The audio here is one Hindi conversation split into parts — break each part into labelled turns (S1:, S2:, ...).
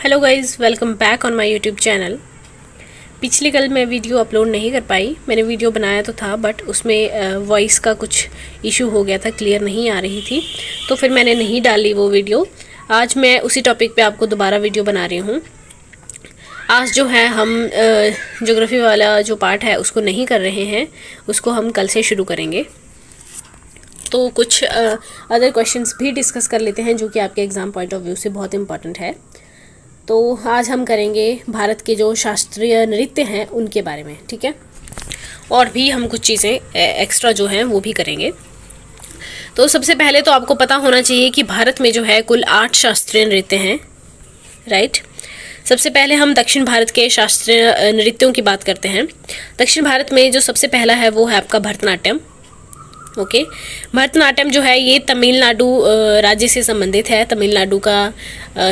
S1: Hello guys, welcome back on my YouTube channel. पिछले कल मैं वीडियो अपलोड नहीं कर पाई। मैंने वीडियो बनाया तो था बट उसमें वॉइस का कुछ इशू हो गया था, क्लियर नहीं आ रही थी, तो फिर मैंने नहीं डाली वो वीडियो। आज मैं उसी टॉपिक पे आपको दोबारा वीडियो बना रही हूँ। आज जो है हम ज्योग्राफी वाला जो पार्ट है उसको नहीं कर रहे हैं, उसको हम कल से शुरू करेंगे। तो कुछ अदर क्वेश्चंस भी डिस्कस कर लेते हैं जो कि आपके एग्ज़ाम पॉइंट ऑफ व्यू से बहुत इंपॉर्टेंट है। तो आज हम करेंगे भारत के जो शास्त्रीय नृत्य हैं उनके बारे में, ठीक है। और भी हम कुछ चीज़ें एक्स्ट्रा जो हैं वो भी करेंगे। तो सबसे पहले तो आपको पता होना चाहिए कि भारत में जो है कुल 8 शास्त्रीय नृत्य हैं, राइट। सबसे पहले हम दक्षिण भारत के शास्त्रीय नृत्यों की बात करते हैं। दक्षिण भारत में जो सबसे पहला है वो है आपका भरतनाट्यम। ओके, भरतनाट्यम जो है ये तमिलनाडु राज्य से संबंधित है। तमिलनाडु का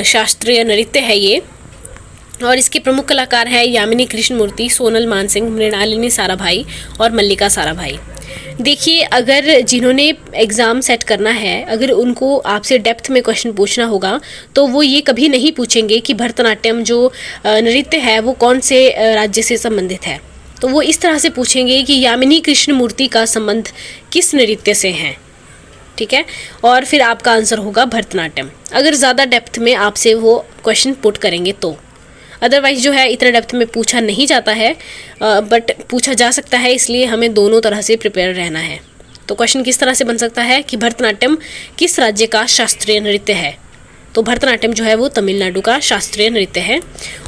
S1: शास्त्रीय नृत्य है ये, और इसके प्रमुख कलाकार है यामिनी कृष्णमूर्ति, सोनल मानसिंह, मृणालिनी साराभाई और मल्लिका साराभाई। देखिए, अगर जिन्होंने एग्ज़ाम सेट करना है, अगर उनको आपसे डेप्थ में क्वेश्चन पूछना होगा तो वो ये कभी नहीं पूछेंगे कि भरतनाट्यम जो नृत्य है वो कौन से राज्य से संबंधित है। तो वो इस तरह से पूछेंगे कि यामिनी कृष्णमूर्ति का संबंध किस नृत्य से है, ठीक है। और फिर आपका आंसर होगा भरतनाट्यम, अगर ज़्यादा डेप्थ में आपसे वो क्वेश्चन पुट करेंगे तो। अदरवाइज़ जो है इतना डेप्थ में पूछा नहीं जाता है, बट पूछा जा सकता है, इसलिए हमें दोनों तरह से प्रिपेयर रहना है। तो क्वेश्चन किस तरह से बन सकता है कि भरतनाट्यम किस राज्य का शास्त्रीय नृत्य है। तो भरतनाट्यम जो है वो तमिलनाडु का शास्त्रीय नृत्य है,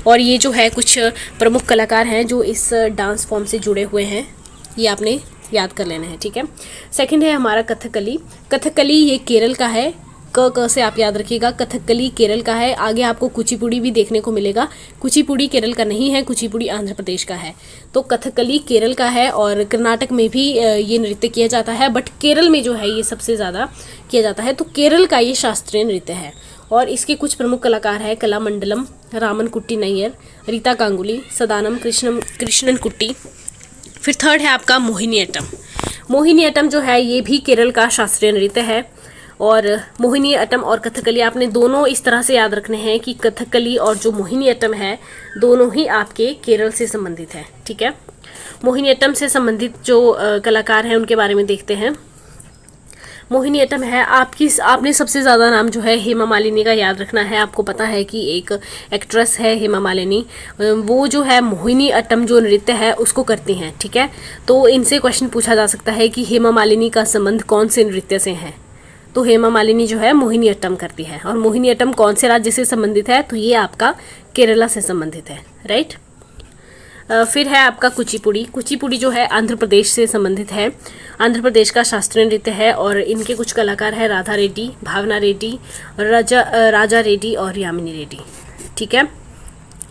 S1: और ये जो है कुछ प्रमुख कलाकार हैं जो इस डांस फॉर्म से जुड़े हुए हैं, ये आपने याद कर लेना है, ठीक है। सेकंड है हमारा कथकली। कथकली ये केरल का है, क से आप याद रखिएगा। कथकली केरल का है। आगे आपको कुचिपुड़ी भी देखने को मिलेगा। कुचिपुड़ी केरल का नहीं है, कुचिपुड़ी आंध्र प्रदेश का है। तो कथकली केरल का है, और कर्नाटक में भी ये नृत्य किया जाता है, बट केरल में जो है ये सबसे ज़्यादा किया जाता है। तो केरल का ये शास्त्रीय नृत्य है, और इसके कुछ प्रमुख कलाकार हैं कलामंडलम, रामन कुट्टी नैयर, रीता गांगुली, सदानम कृष्णन कुट्टी। फिर थर्ड है आपका मोहिनीअट्टम। मोहिनीअट्टम जो है ये भी केरल का शास्त्रीय नृत्य है, और मोहिनीअट्टम और कथकली आपने दोनों इस तरह से याद रखने हैं कि कथकली और जो मोहिनीअट्टम है दोनों ही आपके केरल से संबंधित है, ठीक है। मोहिनीअट्टम से संबंधित जो कलाकार हैं उनके बारे में देखते हैं। मोहिनीअट्टम है आपने सबसे ज़्यादा नाम जो है हेमा मालिनी का याद रखना है। आपको पता है कि एक एक्ट्रेस है हेमा मालिनी, वो जो है मोहिनीअट्टम जो नृत्य है उसको करती हैं, ठीक है। तो इनसे क्वेश्चन पूछा जा सकता है कि हेमा मालिनी का संबंध कौन से नृत्य से है। तो हेमा मालिनी जो है मोहिनीअट्टम करती है, और मोहिनीअट्टम कौन से राज्य से संबंधित है, तो ये आपका केरला से संबंधित है, राइट। फिर है आपका कुचिपुड़ी। कुचिपुड़ी जो है आंध्र प्रदेश से संबंधित है, आंध्र प्रदेश का शास्त्रीय नृत्य है, और इनके कुछ कलाकार हैं राधा रेड्डी, भावना रेड्डी, राजा रेड्डी और यामिनी रेड्डी, ठीक है।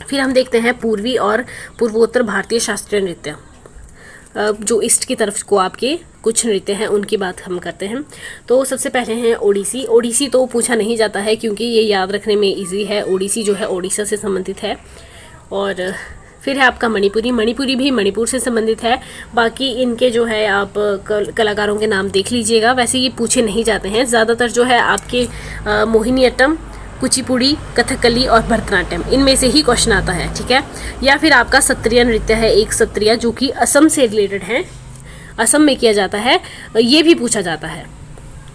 S1: फिर हम देखते हैं पूर्वी और पूर्वोत्तर भारतीय शास्त्रीय नृत्य। जो ईस्ट की तरफ को आपके कुछ नृत्य हैं उनकी बात हम करते हैं। तो सबसे पहले हैं ओडिसी। ओडिसी तो पूछा नहीं जाता है क्योंकि ये याद रखने में इजी है। ओडिसी जो है ओडिशा से संबंधित है। और फिर है आपका मणिपुरी। मणिपुरी भी मणिपुर से संबंधित है। बाकी इनके जो है आप कलाकारों के नाम देख लीजिएगा, वैसे ये पूछे नहीं जाते हैं। ज़्यादातर जो है आपके मोहिनीअट्टम, कुचिपुड़ी, कथकली और भरतनाट्यम, इनमें से ही क्वेश्चन आता है, ठीक है। या फिर आपका सत्रिया नृत्य है, एक सत्रिया जो कि असम से रिलेटेड है, असम में किया जाता है, ये भी पूछा जाता है,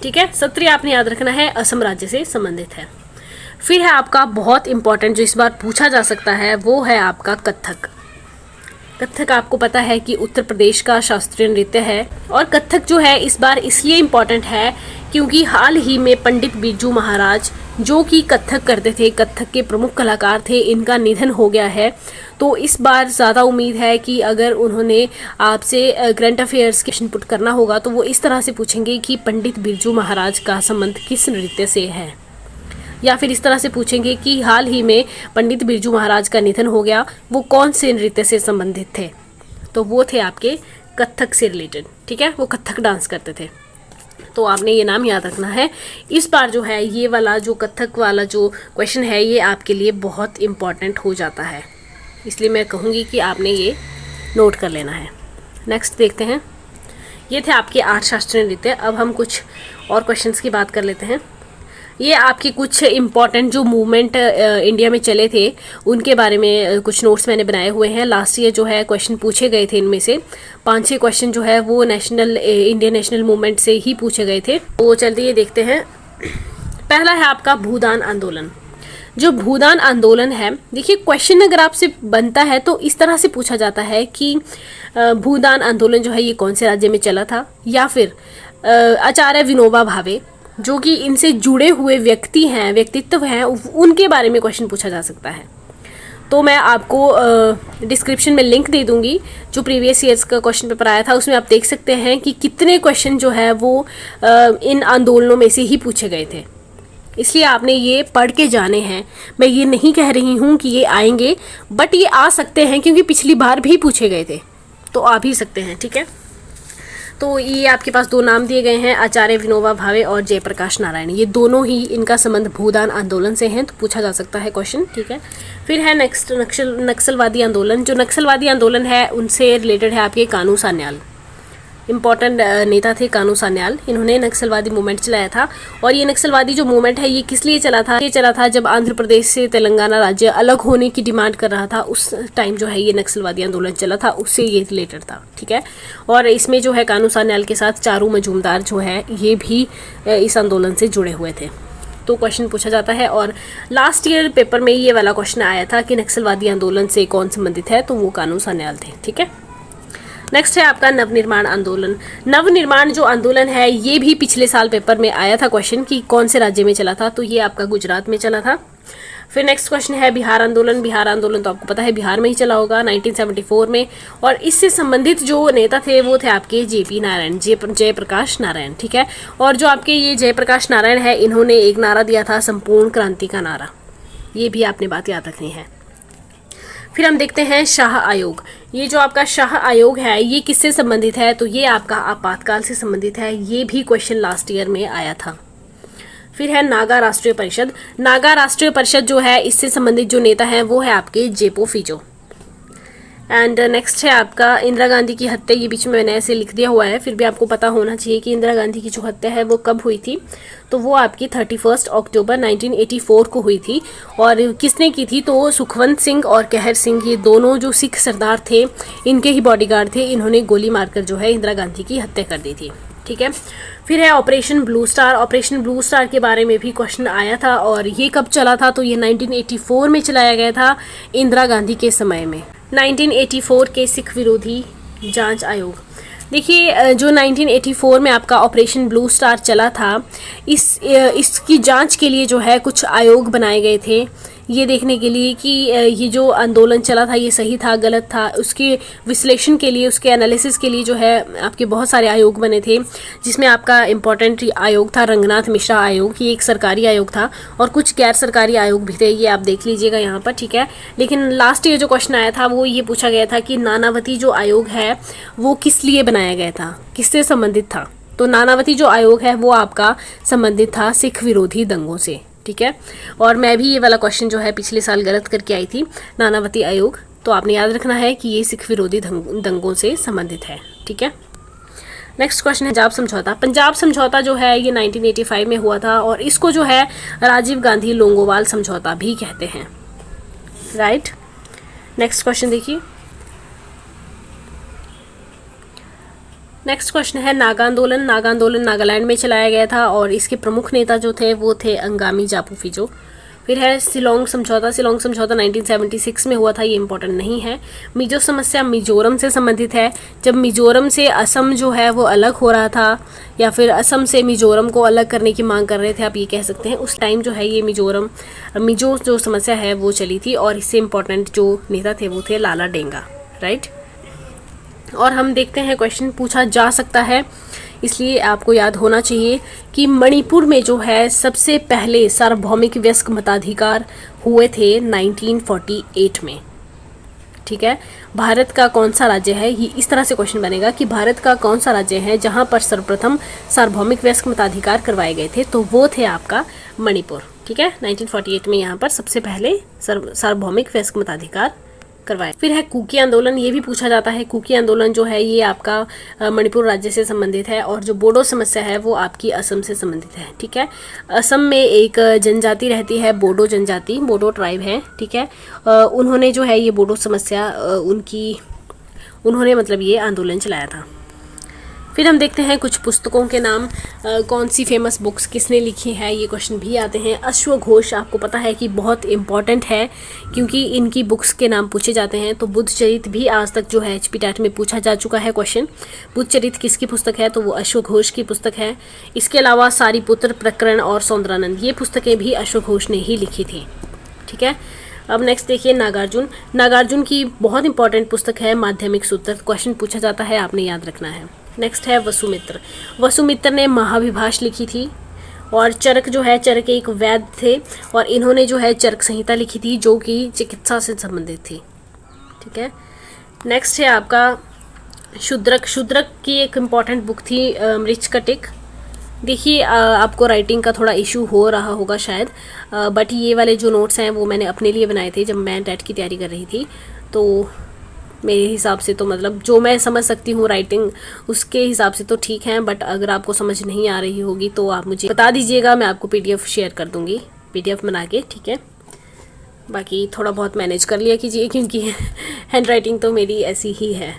S1: ठीक है। सत्रिया आपने याद रखना है, असम राज्य से संबंधित है। फिर है आपका बहुत इंपॉर्टेंट जो इस बार पूछा जा सकता है, वो है आपका कथक। कथक आपको पता है कि उत्तर प्रदेश का शास्त्रीय नृत्य है, और कथक जो है इस बार इसलिए इम्पॉर्टेंट है क्योंकि हाल ही में पंडित बिरजू महाराज जो कि कथक करते थे, कथक के प्रमुख कलाकार थे, इनका निधन हो गया है। तो इस बार ज़्यादा उम्मीद है कि अगर उन्होंने आपसे करंट अफेयर्स के क्वेश्चन पुट करना होगा तो वो इस तरह से पूछेंगे कि पंडित बिरजू महाराज का संबंध किस नृत्य से है, या फिर इस तरह से पूछेंगे कि हाल ही में पंडित बिरजू महाराज का निधन हो गया, वो कौन से नृत्य से संबंधित थे। तो वो थे आपके कथक से रिलेटेड, ठीक है, वो कथक डांस करते थे। तो आपने ये नाम याद रखना है। इस बार जो है ये वाला जो कथक वाला जो क्वेश्चन है ये आपके लिए बहुत इम्पॉर्टेंट हो जाता है, इसलिए मैं कहूँगी कि आपने ये नोट कर लेना है। नेक्स्ट देखते हैं, ये थे आपके 8 शास्त्रीय नृत्य। अब हम कुछ और क्वेश्चंस की बात कर लेते हैं। ये आपके कुछ इम्पॉर्टेंट जो मूवमेंट इंडिया में चले थे उनके बारे में कुछ नोट्स मैंने बनाए हुए हैं। लास्ट ईयर जो है क्वेश्चन पूछे गए थे, इनमें से 5-6 क्वेश्चन जो है वो इंडियन नेशनल मूवमेंट से ही पूछे गए थे। तो चलिए देखते हैं। पहला है आपका भूदान आंदोलन। जो भूदान आंदोलन है, देखिए क्वेश्चन अगर आपसे बनता है तो इस तरह से पूछा जाता है कि भूदान आंदोलन जो है ये कौन से राज्य में चला था, या फिर आचार्य विनोबा भावे जो कि इनसे जुड़े हुए व्यक्तित्व हैं, उनके बारे में क्वेश्चन पूछा जा सकता है। तो मैं आपको डिस्क्रिप्शन में लिंक दे दूंगी, जो प्रीवियस ईयर्स का क्वेश्चन पेपर आया था उसमें आप देख सकते हैं कि कितने क्वेश्चन जो है वो इन आंदोलनों में से ही पूछे गए थे। इसलिए आपने ये पढ़ के जाने हैं। मैं ये नहीं कह रही हूँ कि ये आएंगे, बट ये आ सकते हैं क्योंकि पिछली बार भी पूछे गए थे, तो आ भी सकते हैं। ठीक है, तो ये आपके पास 2 नाम दिए गए हैं, आचार्य विनोबा भावे और जयप्रकाश नारायण। ये दोनों ही, इनका संबंध भूदान आंदोलन से है, तो पूछा जा सकता है क्वेश्चन। ठीक है, फिर है नेक्स्ट नक्सलवादी आंदोलन। जो नक्सलवादी आंदोलन है उनसे रिलेटेड है आपके कानू सान्याल। इम्पॉर्टेंट नेता थे कानू सान्याल, इन्होंने नक्सलवादी मूवमेंट चलाया था। और ये नक्सलवादी जो मूवमेंट है ये किस लिए चला था? ये चला था जब आंध्र प्रदेश से तेलंगाना राज्य अलग होने की डिमांड कर रहा था, उस टाइम जो है ये नक्सलवादी आंदोलन चला था, उससे ये रिलेटेड था। ठीक है, और इसमें जो है कानू सान्याल के साथ चारू मजूमदार जो है ये भी इस आंदोलन से जुड़े हुए थे। तो क्वेश्चन पूछा जाता है, और लास्ट ईयर पेपर में ये वाला क्वेश्चन आया था कि नक्सलवादी आंदोलन से कौन संबंधित है, तो वो कानू सान्याल थे। ठीक है, नेक्स्ट है आपका नवनिर्माण आंदोलन। नवनिर्माण जो आंदोलन है ये भी पिछले साल पेपर में आया था क्वेश्चन कि कौन से राज्य में चला था, तो ये आपका गुजरात में चला था। फिर नेक्स्ट क्वेश्चन है बिहार आंदोलन। बिहार आंदोलन तो आपको पता है बिहार में ही चला होगा 1974 में, और इससे संबंधित जो नेता थे वो थे आपके जेपी नारायण, जयप्रकाश नारायण। ठीक है, और जो आपके ये जयप्रकाश नारायण है इन्होंने एक नारा दिया था, संपूर्ण क्रांति का नारा। ये भी आपने बात याद रखनी है। फिर हम देखते हैं शाह आयोग। ये जो आपका शाह आयोग है ये किससे संबंधित है, तो ये आपका आपातकाल से संबंधित है। ये भी क्वेश्चन लास्ट ईयर में आया था। फिर है नागा राष्ट्रीय परिषद। नागा राष्ट्रीय परिषद जो है इससे संबंधित जो नेता है वो है आपके जेपो फिजो। एंड नेक्स्ट है आपका इंदिरा गांधी की हत्या। ये बीच में मैंने ऐसे लिख दिया हुआ है, फिर भी आपको पता होना चाहिए कि इंदिरा गांधी की जो हत्या है वो कब हुई थी, तो वो आपकी 31 अक्टूबर 1984 को हुई थी। और किसने की थी, तो सुखवंत सिंह और कहर सिंह, ये दोनों जो सिख सरदार थे इनके ही बॉडीगार्ड थे, इन्होंने गोली मारकर जो है इंदिरा गांधी की हत्या कर दी थी। ठीक है, फिर है operation blue star. Operation blue star के बारे में भी क्वेश्चन आया था, और ये कब चला था, तो ये 1984 में चलाया गया था इंदिरा गांधी के समय में। 1984 के सिख विरोधी जांच आयोग। देखिए जो 1984 में आपका ऑपरेशन ब्लू स्टार चला था, इसकी जांच के लिए जो है कुछ आयोग बनाए गए थे, ये देखने के लिए कि ये जो आंदोलन चला था ये सही था गलत था, उसके विश्लेषण के लिए, उसके एनालिसिस के लिए जो है आपके बहुत सारे आयोग बने थे, जिसमें आपका इम्पोर्टेंट आयोग था रंगनाथ मिश्रा आयोग। ये एक सरकारी आयोग था, और कुछ गैर सरकारी आयोग भी थे, ये आप देख लीजिएगा यहाँ पर। ठीक है, लेकिन लास्ट ईयर जो क्वेश्चन आया था वो ये पूछा गया था कि नानावती जो आयोग है वो किस लिए बनाया गया था, किससे संबंधित था, तो नानावती जो आयोग है वो आपका संबंधित था सिख विरोधी दंगों से। ठीक है, और मैं भी ये वाला क्वेश्चन जो है पिछले साल गलत करके आई थी, नानावती आयोग, तो आपने याद रखना है कि ये सिख विरोधी दंगों से संबंधित है। ठीक है, नेक्स्ट क्वेश्चन है पंजाब समझौता। पंजाब समझौता जो है ये 1985 में हुआ था, और इसको जो है राजीव गांधी लोंगोवाल समझौता भी कहते हैं। राइट, नेक्स्ट क्वेश्चन देखिए। नेक्स्ट क्वेश्चन है नागा आंदोलन। नागा आंदोलन नागालैंड में चलाया गया था, और इसके प्रमुख नेता जो थे वो थे अंगामी जापू फिजो। फिर है शिलोंग समझौता। शिलोंग समझौता 1976 में हुआ था, ये इंपॉर्टेंट नहीं है। मिजो समस्या मिजोरम से संबंधित है, जब मिजोरम से असम जो है वो अलग हो रहा था, या फिर असम से मिजोरम को अलग करने की मांग कर रहे थे, आप ये कह सकते हैं। उस टाइम जो है ये मिजो जो समस्या है वो चली थी, और इससे इम्पोर्टेंट जो नेता थे वो थे लाला डेंगा। राइट, और हम देखते हैं क्वेश्चन पूछा जा सकता है, इसलिए आपको याद होना चाहिए कि मणिपुर में जो है सबसे पहले सार्वभौमिक वयस्क मताधिकार हुए थे 1948 में। ठीक है, भारत का कौन सा राज्य है, ये इस तरह से क्वेश्चन बनेगा कि भारत का कौन सा राज्य है जहां पर सर्वप्रथम सार्वभौमिक वयस्क मताधिकार करवाए गए थे, तो वो थे आपका मणिपुर। ठीक है, 1948 में यहाँ पर सबसे पहले सार्वभौमिक वयस्क मताधिकार करवाया। फिर है कुकी आंदोलन, ये भी पूछा जाता है। कुकी आंदोलन जो है ये आपका मणिपुर राज्य से संबंधित है, और जो बोडो समस्या है वो आपकी असम से संबंधित है। ठीक है, असम में एक जनजाति रहती है, बोडो जनजाति, बोडो ट्राइब है। ठीक है, उन्होंने जो है ये बोडो समस्या उन्होंने मतलब ये आंदोलन चलाया था। फिर हम देखते हैं कुछ पुस्तकों के नाम, कौन सी फेमस बुक्स किसने लिखी है, ये क्वेश्चन भी आते हैं। अश्वघोष आपको पता है कि बहुत इंपॉर्टेंट है, क्योंकि इनकी बुक्स के नाम पूछे जाते हैं। तो बुद्ध चरित भी आज तक जो है HPTET में पूछा जा चुका है क्वेश्चन। बुद्ध चरित किसकी पुस्तक है, तो वो अश्वघोष की पुस्तक है। इसके अलावा सारीपुत्र प्रकरण और सौंदरानंद, ये पुस्तकें भी अश्वघोष ने ही लिखी थी। ठीक है, अब नेक्स्ट देखिए नागार्जुन। नागार्जुन की बहुत इंपॉर्टेंट पुस्तक है माध्यमिक सूत्र, क्वेश्चन पूछा जाता है, आपने याद रखना है। नेक्स्ट है वसुमित्र। वसुमित्र ने महाविभाष लिखी थी, और चरक जो है, चरक एक वैद्य थे, और इन्होंने जो है चरक संहिता लिखी थी, जो कि चिकित्सा से संबंधित थी। ठीक है, नेक्स्ट है आपका शूद्रक। शूद्रक की एक इम्पॉर्टेंट बुक थी मृच्छकटिक। देखिए आपको राइटिंग का थोड़ा इशू हो रहा होगा शायद, बट ये वाले जो नोट्स हैं वो मैंने अपने लिए बनाए थे जब मैं टेट की तैयारी कर रही थी। तो मेरे हिसाब से तो मतलब जो मैं समझ सकती हूँ राइटिंग, उसके हिसाब से तो ठीक है, बट अगर आपको समझ नहीं आ रही होगी तो आप मुझे बता दीजिएगा, मैं आपको PDF शेयर कर दूँगी, PDF बना के। ठीक है, बाकी थोड़ा बहुत मैनेज कर लिया कीजिए, क्योंकि हैंड राइटिंग तो मेरी ऐसी ही है।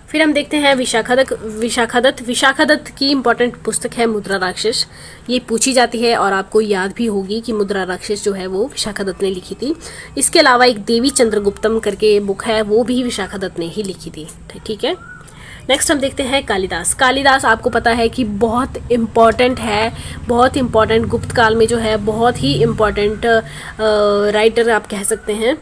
S1: फिर हम देखते हैं विशाखादत्त। विशाखादत्त की इम्पॉर्टेंट पुस्तक है मुद्रा राक्षस, ये पूछी जाती है, और आपको याद भी होगी कि मुद्रा राक्षस जो है वो विशाखादत्त ने लिखी थी। इसके अलावा एक देवी चंद्रगुप्तम करके बुक है, वो भी विशाखादत्त ने ही लिखी थी। ठीक है, नेक्स्ट हम देखते हैं कालिदास। कालिदास आपको पता है कि बहुत इम्पॉर्टेंट है, बहुत इम्पॉर्टेंट, गुप्त काल में जो है बहुत ही इम्पॉर्टेंट राइटर आप कह सकते हैं।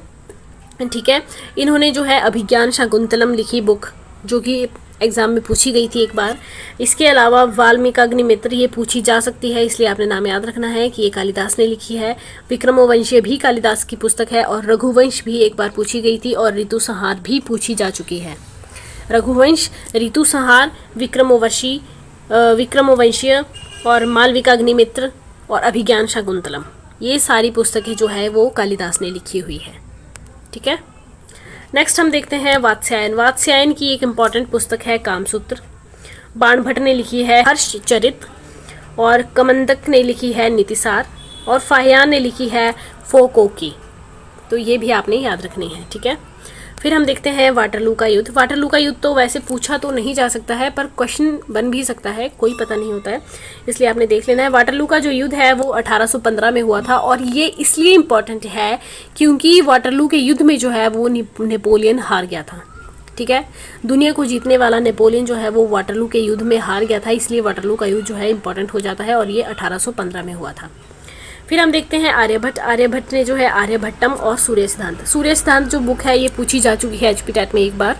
S1: ठीक है, इन्होंने जो है अभिज्ञान शाकुंतलम लिखी बुक, जो कि एग्ज़ाम में पूछी गई थी एक बार। इसके अलावा वाल्मीकाग्निमित्र, ये पूछी जा सकती है, इसलिए आपने नाम याद रखना है कि ये कालिदास ने लिखी है। विक्रमोवंशीय भी कालिदास की पुस्तक है, और रघुवंश भी एक बार पूछी गई थी, और ऋतुसंहार भी पूछी जा चुकी है। रघुवंश, ऋतुसंहार, विक्रमोवंशीय और मालविकाग्निमित्र और अभिज्ञान शाकुंतलम, ये सारी पुस्तकें जो है वो कालिदास ने लिखी हुई है। ठीक है, नेक्स्ट हम देखते हैं वात्स्यायन। वात्स्यायन की एक इम्पॉर्टेंट पुस्तक है कामसूत्र। बाणभट्ट ने लिखी है हर्षचरित, और कमंदक ने लिखी है नीतिसार, और फाहियान ने लिखी है फोकोकी। तो ये भी आपने याद रखनी है। ठीक है, फिर हम देखते हैं वाटरलू का युद्ध। वाटरलू का युद्ध तो वैसे पूछा तो नहीं जा सकता है, पर क्वेश्चन बन भी सकता है, कोई पता नहीं होता है, इसलिए आपने देख लेना है। वाटरलू का जो युद्ध है वो 1815 में हुआ था, और ये इसलिए इम्पॉर्टेंट है क्योंकि वाटरलू के युद्ध में जो है वो नेपोलियन हार गया था। ठीक है, दुनिया को जीतने वाला नेपोलियन जो है वो वाटरलू के युद्ध में हार गया था, इसलिए वाटरलू का युद्ध जो है इम्पॉर्टेंट हो जाता है, और ये 1815 में हुआ था। फिर हम देखते हैं आर्यभट्ट। आर्यभट्ट ने जो है आर्यभट्टम और सूर्य सिद्धांत। सूर्य सिद्धांत जो बुक है ये पूछी जा चुकी है HPTET में एक बार,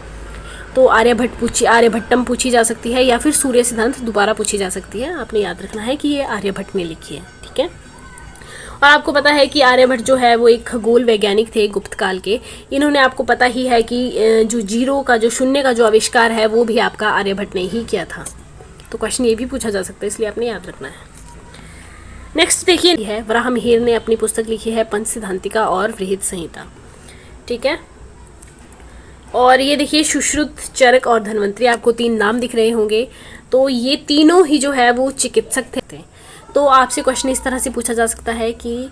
S1: तो आर्यभट्टम पूछी जा सकती है, या फिर सूर्य सिद्धांत दोबारा पूछी जा सकती है। आपने याद रखना है कि ये आर्यभट्ट ने लिखी है। ठीक है, और आपको पता है कि आर्यभट्ट जो है वो एक खगोल वैज्ञानिक थे गुप्त काल के। इन्होंने, आपको पता ही है कि जो जीरो का, जो शून्य का जो आविष्कार है वो भी आपका आर्यभट्ट ने ही किया था। तो क्वेश्चन ये भी पूछा जा सकता है, इसलिए आपने याद रखना है। नेक्स्ट देखिए है वराहमिहिर ने अपनी पुस्तक लिखी है पंच सिद्धांतिका और वृहद संहिता। ठीक है, और ये देखिए सुश्रुत, चरक और धन्वंतरी, आपको 3 नाम दिख रहे होंगे। तो ये तीनों ही जो है वो चिकित्सक थे। तो आपसे क्वेश्चन इस तरह से पूछा जा सकता है कि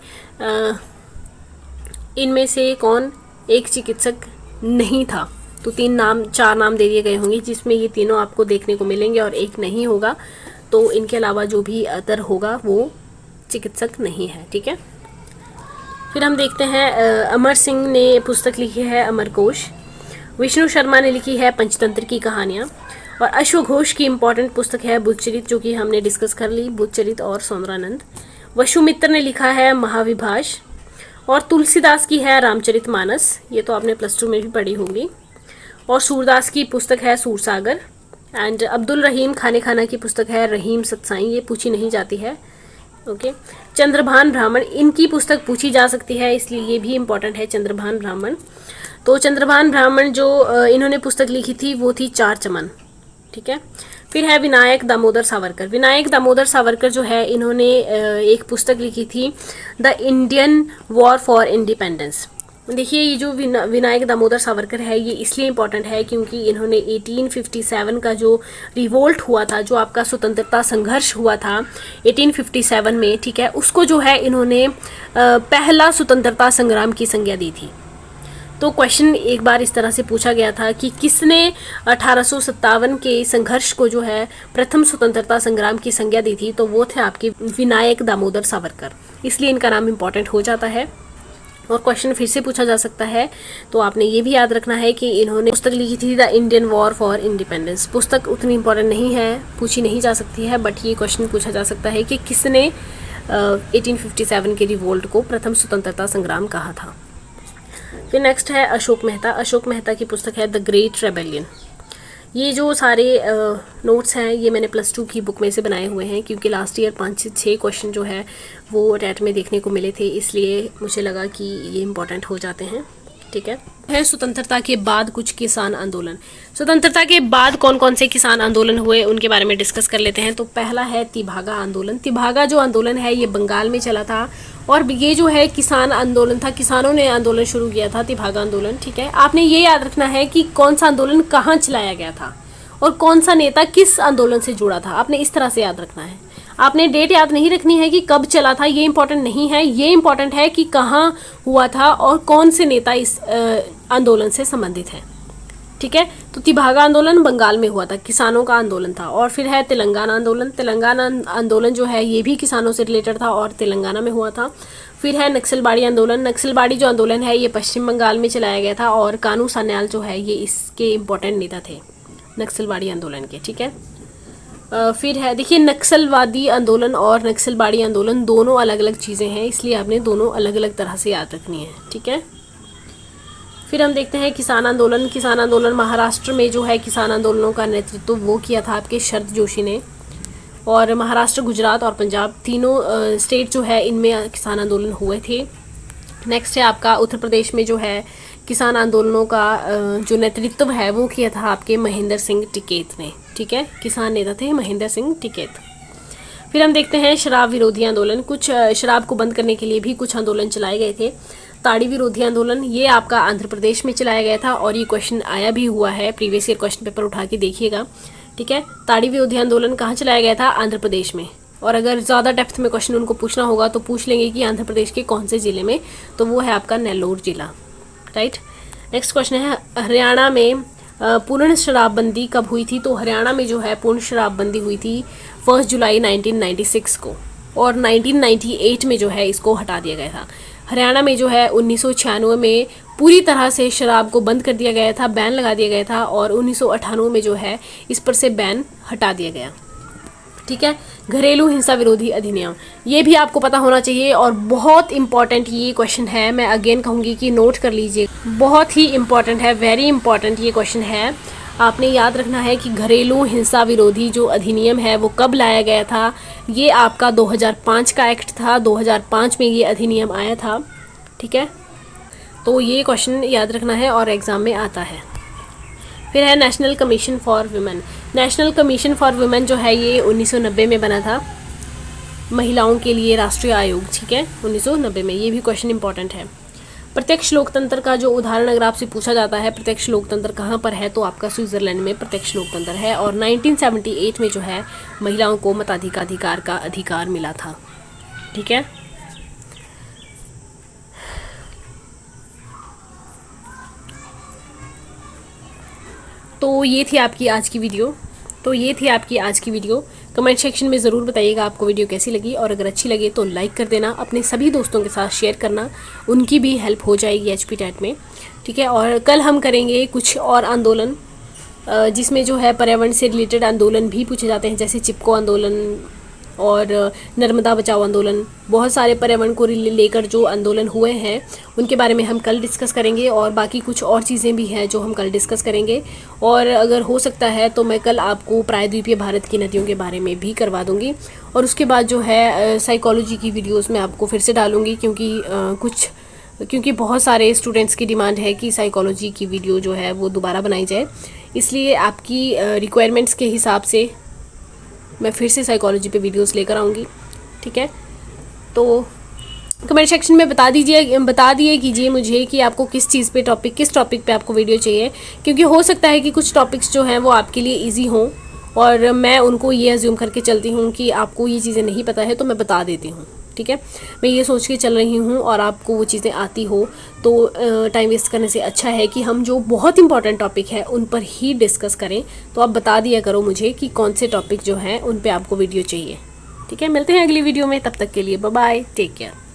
S1: इनमें से कौन एक चिकित्सक नहीं था। तो 4 नाम दे दिए गए होंगे, जिसमें ये तीनों आपको देखने को मिलेंगे और एक नहीं होगा। तो इनके अलावा जो भी अदर होगा वो चिकित्सक नहीं है। ठीक है, फिर हम देखते हैं अमर सिंह ने पुस्तक लिखी है अमरकोश। विष्णु शर्मा ने लिखी है पंचतंत्र की कहानियाँ, और अश्वघोष की इम्पॉर्टेंट पुस्तक है बुद्धचरित, जो कि हमने डिस्कस कर ली, बुद्धचरित और सौंदरानंद। वसुमित्र ने लिखा है महाविभाष, और तुलसीदास की है रामचरितमानस, ये तो आपने +2 में भी पढ़ी होगी। और सूरदास की पुस्तक है सूरसागर, एंड अब्दुल रहीम खाना की पुस्तक है रहीम सतसाई, ये पूछी नहीं जाती है। ओके, चंद्रभान ब्राह्मण, इनकी पुस्तक पूछी जा सकती है, इसलिए ये भी इम्पॉर्टेंट है चंद्रभान ब्राह्मण। तो चंद्रभान ब्राह्मण जो इन्होंने पुस्तक लिखी थी वो थी 4 चमन। ठीक है, फिर है विनायक दामोदर सावरकर। विनायक दामोदर सावरकर जो है इन्होंने एक पुस्तक लिखी थी the Indian war for independence. देखिए ये जो विनायक दामोदर सावरकर है ये इसलिए इम्पोर्टेंट है क्योंकि इन्होंने 1857 का जो रिवोल्ट हुआ था, जो आपका स्वतंत्रता संघर्ष हुआ था 1857 में, ठीक है, उसको जो है इन्होंने पहला स्वतंत्रता संग्राम की संज्ञा दी थी। तो क्वेश्चन एक बार इस तरह से पूछा गया था कि किसने 1857 के संघर्ष को जो है प्रथम स्वतंत्रता संग्राम की संज्ञा दी थी, तो वो थे आपके विनायक दामोदर सावरकर, इसलिए इनका नाम इम्पोर्टेंट हो जाता है। और क्वेश्चन फिर से पूछा जा सकता है, तो आपने ये भी याद रखना है कि इन्होंने पुस्तक लिखी थी the Indian war for independence. पुस्तक उतनी इम्पोर्टेंट नहीं है, पूछी नहीं जा सकती है, बट ये क्वेश्चन पूछा जा सकता है कि किसने 1857 के रिवोल्ट को प्रथम स्वतंत्रता संग्राम कहा था। फिर नेक्स्ट है अशोक मेहता। अशोक मेहता की पुस्तक है द ग्रेट रेबेलियन। ये जो सारे नोट्स हैं ये मैंने +2 की बुक में से बनाए हुए हैं, क्योंकि लास्ट ईयर 5 से 6 क्वेश्चन जो है वो टेट में देखने को मिले थे, इसलिए मुझे लगा कि ये इम्पोर्टेंट हो जाते हैं। ठीक है स्वतंत्रता के बाद कुछ किसान आंदोलन। स्वतंत्रता के बाद कौन कौन से किसान आंदोलन हुए उनके बारे में डिस्कस कर लेते हैं। तो पहला है तिभागा आंदोलन। तिभागा जो आंदोलन है ये बंगाल में चला था, और ये जो है किसान आंदोलन था, किसानों ने आंदोलन शुरू किया था, तिभागा आंदोलन। ठीक है, आपने ये याद रखना है कि कौन सा आंदोलन कहाँ चलाया गया था और कौन सा नेता किस आंदोलन से जुड़ा था, आपने इस तरह से याद रखना है। आपने डेट याद नहीं रखनी है कि कब चला था, ये इंपॉर्टेंट नहीं है, ये इंपॉर्टेंट है कि कहाँ हुआ था और कौन से नेता इस आंदोलन से संबंधित है। ठीक है, तो तिभागा आंदोलन बंगाल में हुआ था, किसानों का आंदोलन था। और फिर है तेलंगाना आंदोलन। तेलंगाना आंदोलन जो है ये भी किसानों से रिलेटेड था और तेलंगाना में हुआ था। फिर है नक्सलबाड़ी आंदोलन। नक्सलबाड़ी जो आंदोलन है ये पश्चिम बंगाल में चलाया गया था, और कानू सान्याल जो है ये इसके इम्पोर्टेंट नेता थे नक्सलबाड़ी आंदोलन के। ठीक है, फिर है देखिए नक्सलवादी आंदोलन और नक्सलबाड़ी आंदोलन दोनों अलग अलग चीज़ें हैं, इसलिए आपने दोनों अलग अलग तरह से याद रखनी है। ठीक है, फिर हम देखते हैं किसान आंदोलन। किसान आंदोलन महाराष्ट्र में जो है किसान आंदोलनों का नेतृत्व वो किया था आपके शरद जोशी ने, और महाराष्ट्र, गुजरात और पंजाब तीनों स्टेट जो है इनमें किसान आंदोलन हुए थे। नेक्स्ट है आपका उत्तर प्रदेश में जो है किसान आंदोलनों का जो नेतृत्व है वो किया था आपके महेंद्र सिंह टिकैत ने। ठीक है, किसान नेता थे महेंद्र सिंह टिकैत। फिर हम देखते हैं शराब विरोधी आंदोलन। कुछ शराब को बंद करने के लिए भी कुछ आंदोलन चलाए गए थे। ताड़ी विरोधी आंदोलन ये आपका आंध्र प्रदेश में चलाया गया था, और ये क्वेश्चन आया भी हुआ है, प्रीवियस ईयर क्वेश्चन पेपर उठा के देखिएगा। ठीक है, ताड़ी विरोधी आंदोलन कहाँ चलाया गया था? आंध्र प्रदेश में। और अगर ज़्यादा डेप्थ में क्वेश्चन उनको पूछना होगा तो पूछ लेंगे कि आंध्र प्रदेश के कौन से ज़िले में, तो वो है आपका नेल्लोर जिला। राइट, नेक्स्ट क्वेश्चन है हरियाणा में पूर्ण शराबबंदी कब हुई थी? तो हरियाणा में जो है पूर्ण शराबबंदी हुई थी 1 जुलाई 1996 को, और 1998 में जो है इसको हटा दिया गया था। हरियाणा में जो है 1996 में पूरी तरह से शराब को बंद कर दिया गया था, बैन लगा दिया गया था, और 1998 में जो है इस पर से बैन हटा दिया गया। ठीक है, घरेलू हिंसा विरोधी अधिनियम, ये भी आपको पता होना चाहिए, और बहुत इंपॉर्टेंट ये क्वेश्चन है। मैं अगेन कहूँगी कि नोट कर लीजिए, बहुत ही इंपॉर्टेंट है, वेरी इंपॉर्टेंट ये क्वेश्चन है। आपने याद रखना है कि घरेलू हिंसा विरोधी जो अधिनियम है वो कब लाया गया था? ये आपका 2005 का एक्ट था, 2005 में ये अधिनियम आया था। ठीक है, तो ये क्वेश्चन याद रखना है और एग्ज़ाम में आता है। फिर है national commission for women. National commission for women जो है ये 1990 में बना था, महिलाओं के लिए राष्ट्रीय आयोग। ठीक है, 1990 में, ये भी क्वेश्चन इंपॉर्टेंट है। प्रत्यक्ष लोकतंत्र का जो उदाहरण अगर आपसे पूछा जाता है प्रत्यक्ष लोकतंत्र कहाँ पर है, तो आपका स्विट्ज़रलैंड में प्रत्यक्ष लोकतंत्र है, और 1978 में जो है महिलाओं को मताधिकार का अधिकार मिला था। ठीक है, तो ये थी आपकी आज की वीडियो। कमेंट सेक्शन में ज़रूर बताइएगा आपको वीडियो कैसी लगी, और अगर अच्छी लगे तो लाइक कर देना, अपने सभी दोस्तों के साथ शेयर करना, उनकी भी हेल्प हो जाएगी HP टेट में। ठीक है, और कल हम करेंगे कुछ और आंदोलन, जिसमें जो है पर्यावरण से रिलेटेड आंदोलन भी पूछे जाते हैं, जैसे चिपको आंदोलन और नर्मदा बचाओ आंदोलन। बहुत सारे पर्यावरण को लेकर जो आंदोलन हुए हैं उनके बारे में हम कल डिस्कस करेंगे, और बाकी कुछ और चीज़ें भी हैं जो हम कल डिस्कस करेंगे। और अगर हो सकता है तो मैं कल आपको प्रायद्वीपीय भारत की नदियों के बारे में भी करवा दूंगी, और उसके बाद जो है साइकोलॉजी की वीडियोज़ में आपको फिर से डालूंगी, क्योंकि बहुत सारे स्टूडेंट्स की डिमांड है कि साइकोलॉजी की वीडियो जो है वो दोबारा बनाई जाए, इसलिए आपकी रिक्वायरमेंट्स के हिसाब से मैं फिर से साइकोलॉजी पे वीडियोस लेकर आऊँगी। ठीक है, तो कमेंट सेक्शन में बता दिए कीजिए मुझे कि आपको किस टॉपिक पे आपको वीडियो चाहिए, क्योंकि हो सकता है कि कुछ टॉपिक्स जो हैं वो आपके लिए इजी हों और मैं उनको ये अज्यूम करके चलती हूँ कि आपको ये चीज़ें नहीं पता है तो मैं बता देती हूँ। ठीक है, मैं ये सोच के चल रही हूँ और आपको वो चीज़ें आती हो तो टाइम वेस्ट करने से अच्छा है कि हम जो बहुत इंपॉर्टेंट टॉपिक है उन पर ही डिस्कस करें। तो आप बता दिया करो मुझे कि कौन से टॉपिक जो हैं उन पे आपको वीडियो चाहिए। ठीक है, मिलते हैं अगली वीडियो में, तब तक के लिए बाय बाय, टेक केयर।